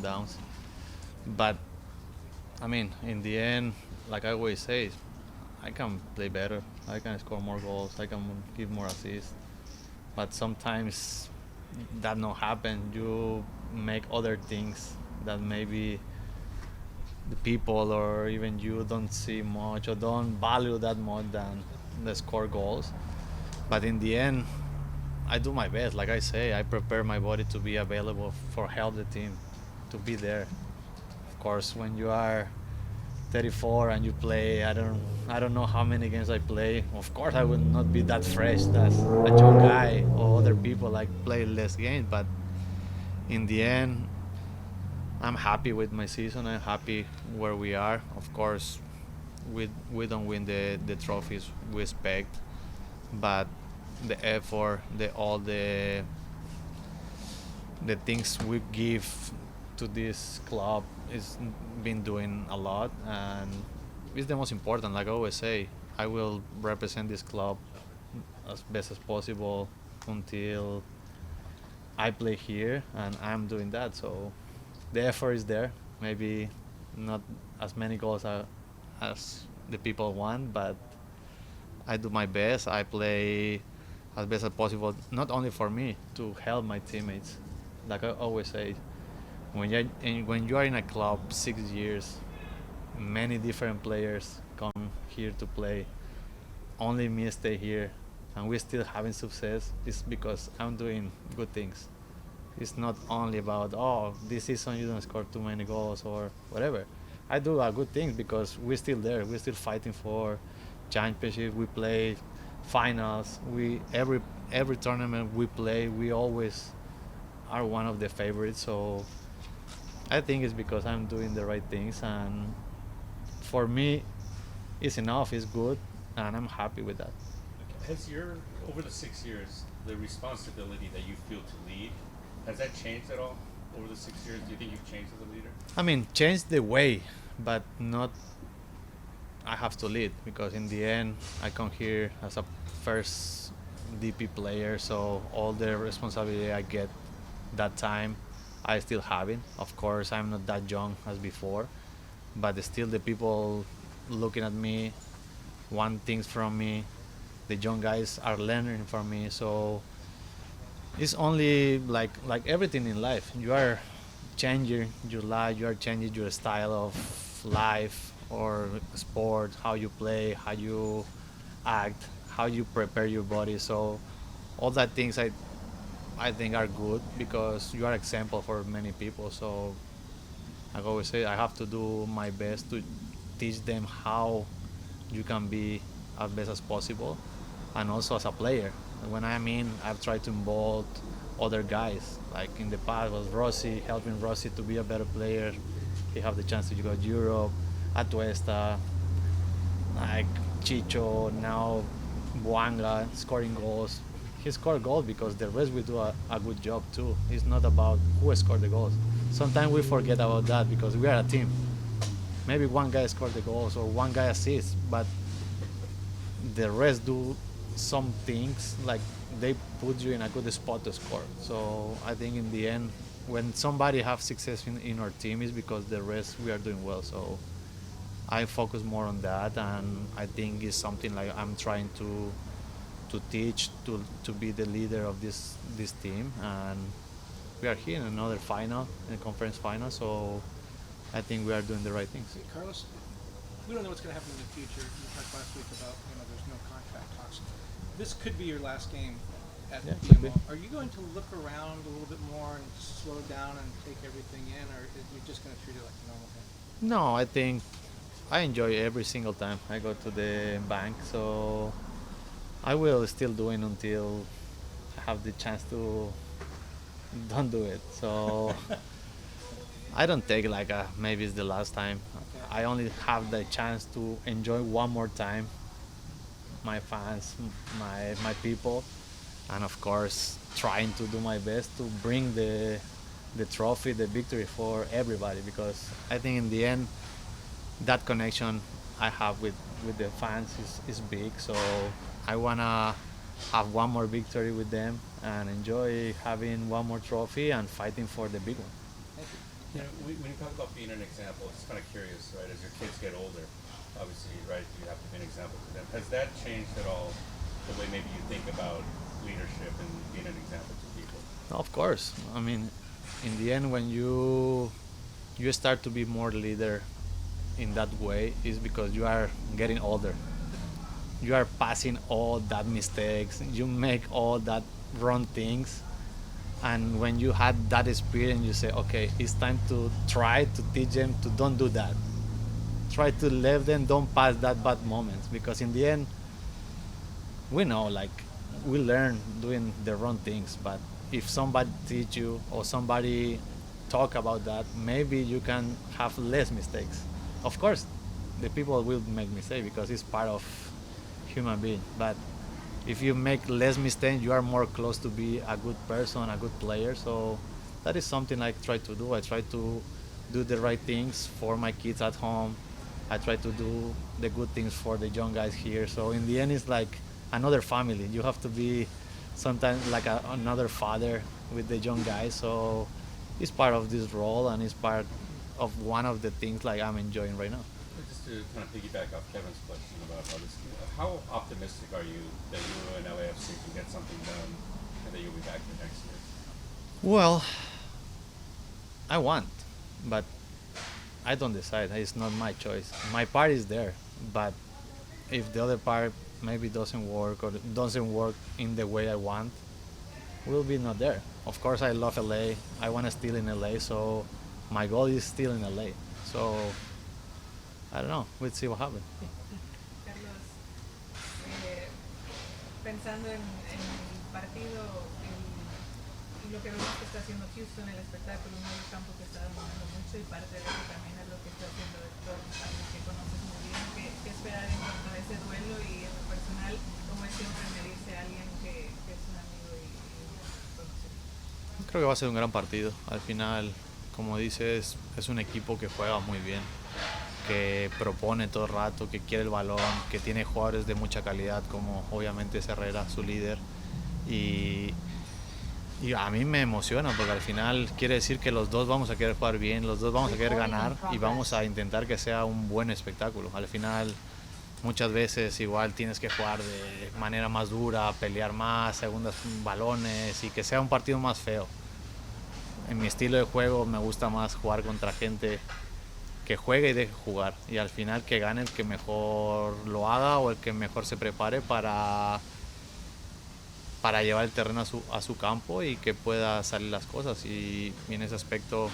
and downs. But I mean, in the end, like I always say, I can play better. I can score more goals. I can give more assists. But sometimes that not happen. You make other things that maybe the people or even you don't see much or don't value that much than the score goals. But in the end, I do my best. Like I say, I prepare my body to be available for help the team, to be there. Of course, when you are 34 and you play, I don't know how many games I play. Of course, I will not be that fresh as a young guy or other people like play less games. But in the end, I'm happy with my season. I'm happy where we are. Of course, we don't win the trophies we expect, but the effort, the things we give to this club is been doing a lot, and it's the most important. Like I always say, I will represent this club as best as possible until I play here, and I'm doing that. So the effort is there. Maybe not as many goals as the people want, but I do my best. I play as best as possible, not only for me, to help my teammates. Like I always say, when you are in a club 6 years, many different players come here to play. Only me stay here, and we're still having success. It's because I'm doing good things. It's not only about, oh, this season you don't score too many goals or whatever. I do good things because we're still there. We're still fighting for championship. We play finals. We every tournament we play, we always are one of the favorites. So I think it's because I'm doing the right things, and for me, it's enough. It's good, and I'm happy with that. Has your over the 6 years the responsibility that you feel to lead has that changed at all over the 6 years? Do you think you've changed as a leader? I mean, change the way, but not I have to lead because in the end I come here as a first DP player, so all the responsibility I get that time I still have it. Of course, I'm not that young as before, but still the people looking at me want things from me. The young guys are learning from me, so it's only like everything in life. You are changing your life. You are changing your style of life or sport, how you play, how you act, how you prepare your body. So all that things I think are good because you are example for many people. So I always say I have to do my best to teach them how you can be as best as possible, and also as a player. When I mean I've tried to involve other guys. Like in the past was Rossi, helping Rossi to be a better player. He have the chance to go to Europe, Atuesta, like Chicho, now Buanga scoring goals. He scored goals because the rest will do a good job too. It's not about who scored the goals. Sometimes we forget about that because we are a team. Maybe one guy scored the goals or one guy assists, but the rest do some things like they put you in a good spot to score. So I think in the end, when somebody have success in our team is because the rest we are doing well. So I focus more on that, and I think it's something like I'm trying to teach to be the leader of this team. And we are here in another final, in a conference final. So I think we are doing the right things. Hey, Carlos, we don't know what's going to happen in the future. You talked last week about there's no contract talks. This could be your last game at Yeah, could BMO. be. Are you going to look around a little bit more and slow down and take everything in, or are you just going to treat it like a normal game? No, I think I enjoy every single time I go to the bank. So I will still do it until I have the chance to don't do it. So I don't take like maybe it's the last time. Okay. I only have the chance to enjoy one more time my fans, my people, and of course trying to do my best to bring the trophy, the victory for everybody because I think in the end that connection I have with the fans is big. So I wanna have one more victory with them and enjoy having one more trophy and fighting for the big one. Thank you. You know, when you talk about being an example, it's kind of curious, right? As your kids get older, obviously, right, you have to be an example to them. Has that changed at all the way maybe you think about leadership and being an example to people? Of course. I mean, in the end, when you start to be more leader in that way, is because you are getting older. You are passing all that mistakes. You make all that wrong things, and when you had that experience, you say, okay, it's time to try to teach them to don't do that. Try to let them don't pass that bad moments, because in the end, we know, like, we learn doing the wrong things, but if somebody teach you or somebody talk about that, maybe you can have less mistakes. Of course, the people will make mistakes because it's part of human being, but if you make less mistakes, you are more close to be a good person, a good player. So that is something I try to do. I try to do the right things for my kids at home. I try to do the good things for the young guys here. So in the end, it's like another family. You have to be sometimes like another father with the young guys. So it's part of this role, and it's part of one of the things like I'm enjoying right now. Just to kind of piggyback off Kevin's question about how optimistic are you that you and LAFC can get something done and that you'll be back here next year? Well, I want, but I don't decide. It's not my choice. My part is there, but if the other part maybe doesn't work or doesn't work in the way I want, we'll be not there. Of course, I love LA. I want to still in LA, so my goal is still in LA. So I don't know. We'll see what happens. Carlos, pensando en el partido y lo que vemos que está haciendo Houston, el espectáculo, un medio campo que está dominando mucho, y parte de eso también es lo que está haciendo Héctor, algo que conoces muy bien. ¿Qué esperar en cuanto a ese duelo? Y en lo personal, como es siempre medirse a alguien que es un amigo y conocido? Creo que va a ser un gran partido. Al final, como dices, es un equipo que juega muy bien, que propone todo el rato, que quiere el balón, que tiene jugadores de mucha calidad, como obviamente es Herrera, su líder. Y a mí me emociona, porque al final quiere decir que los dos vamos a querer jugar bien, los dos vamos a querer ganar y vamos a intentar que sea un buen espectáculo. Al final, muchas veces igual tienes que jugar de manera más dura, pelear más, segundos balones, y que sea un partido más feo. En mi estilo de juego me gusta más jugar contra gente que juegue y deje jugar, y al final que gane el que mejor lo haga o el que mejor se prepare para llevar el terreno a su campo y que pueda salir las cosas. Y en ese aspecto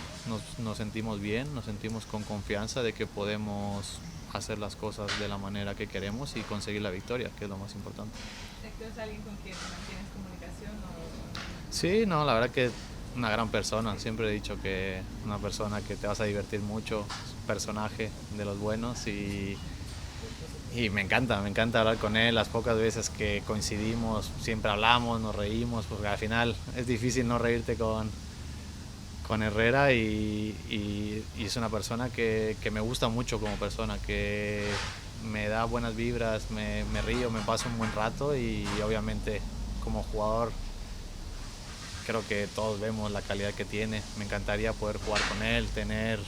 nos sentimos bien, nos sentimos con confianza de que podemos hacer las cosas de la manera que queremos y conseguir la victoria, que es lo más importante. ¿Héctor es alguien con quien mantienes comunicación? Sí, no, la verdad que una gran persona. Siempre he dicho que una persona que te vas a divertir mucho, un personaje de los buenos, y me encanta hablar con él. Las pocas veces que coincidimos siempre hablamos, nos reímos, porque al final es difícil no reírte con Herrera, y es una persona que me gusta mucho como persona, que me da buenas vibras, me río, me paso un buen rato, y obviamente como jugador creo que todos vemos la calidad que tiene. Me encantaría poder jugar con él, tener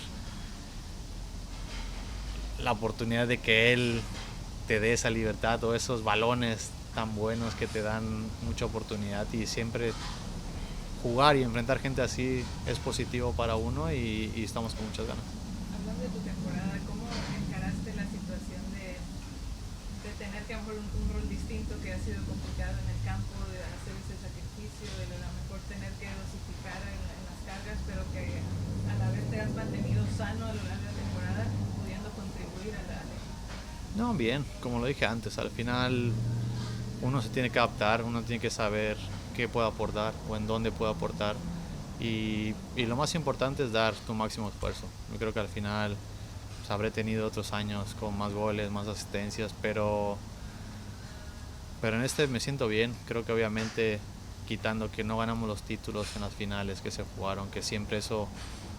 la oportunidad de que él te dé esa libertad o esos balones tan buenos que te dan mucha oportunidad, y siempre jugar y enfrentar gente así es positivo para uno, y estamos con muchas ganas. Hablando de tu temporada, ¿cómo encaraste la situación de tener que a lo mejor un rol distinto que ha sido complicado en el campo, de hacer ese sacrificio, de a lo mejor tener que dosificar en las cargas, pero que a la vez te has mantenido sano a lo largo de la temporada, pudiendo contribuir a la... No, bien, como lo dije antes, al final uno se tiene que adaptar, uno tiene que saber qué puede aportar o en dónde puede aportar, y lo más importante es dar tu máximo esfuerzo. Yo creo que al final pues, habré tenido otros años con más goles, más asistencias, pero en este me siento bien. Creo que obviamente, quitando que no ganamos los títulos en las finales que se jugaron, que siempre eso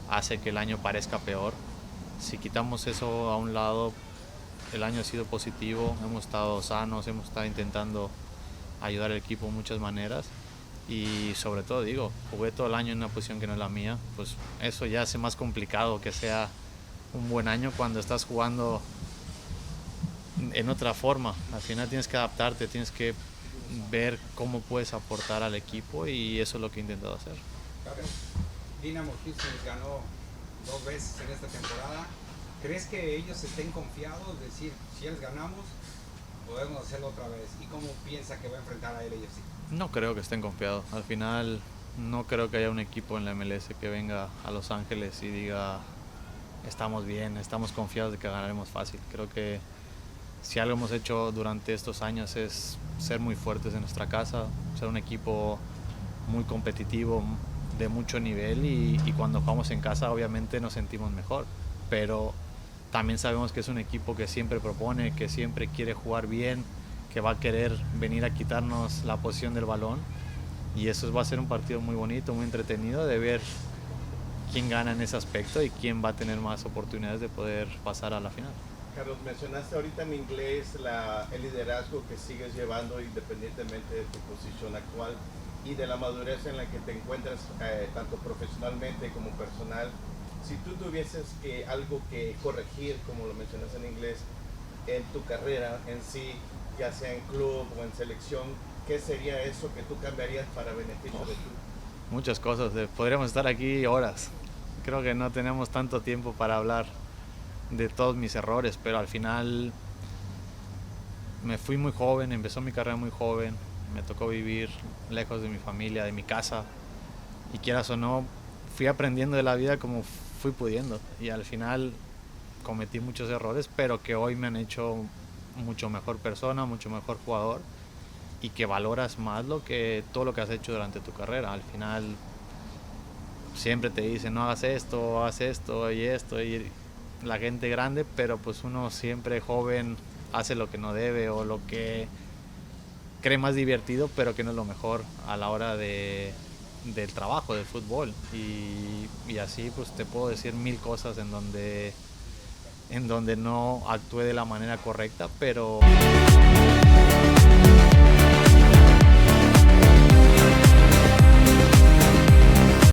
hace que el año parezca peor, si quitamos eso a un lado, el año ha sido positivo, hemos estado sanos, hemos estado intentando ayudar al equipo de muchas maneras, y sobre todo digo, jugué todo el año en una posición que no es la mía, pues eso ya hace más complicado que sea un buen año cuando estás jugando en otra forma. Al final tienes que adaptarte, tienes que ver cómo puedes aportar al equipo y eso es lo que he intentado hacer. Dinamo Houston ganó 2 veces en esta temporada. ¿Crees que ellos estén confiados? Decir, si les ganamos, podemos hacerlo otra vez. ¿Y cómo piensa que va a enfrentar a LAFC? No creo que estén confiados. Al final no creo que haya un equipo en la MLS que venga a Los Ángeles y diga estamos bien, estamos confiados de que ganaremos fácil. Creo que si algo hemos hecho durante estos años es ser muy fuertes en nuestra casa, ser un equipo muy competitivo, de mucho nivel y cuando jugamos en casa obviamente nos sentimos mejor, pero también sabemos que es un equipo que siempre propone, que siempre quiere jugar bien, que va a querer venir a quitarnos la posición del balón y eso va a ser un partido muy bonito, muy entretenido de ver quién gana en ese aspecto y quién va a tener más oportunidades de poder pasar a la final. Carlos, mencionaste ahorita en inglés el liderazgo que sigues llevando independientemente de tu posición actual y de la madurez en la que te encuentras tanto profesionalmente como personal. Si tú tuvieses algo que corregir, como lo mencionas en inglés, en tu carrera en sí, ya sea en club o en selección, ¿qué sería eso que tú cambiarías para beneficio de tú? Muchas cosas, podríamos estar aquí horas. Creo que no tenemos tanto tiempo para hablar de todos mis errores, pero al final me fui muy joven, empezó mi carrera muy joven, me tocó vivir lejos de mi familia, de mi casa, y quieras o no, fui aprendiendo de la vida como fui pudiendo, y al final cometí muchos errores, pero que hoy me han hecho mucho mejor persona, mucho mejor jugador, y que valoras más todo lo que has hecho durante tu carrera. Al final siempre te dicen no hagas esto, haz esto, y la gente grande, pero pues uno siempre joven hace lo que no debe o lo que cree más divertido, pero que no es lo mejor a la hora del trabajo, del fútbol. Y así pues te puedo decir mil cosas en donde no actué de la manera correcta, pero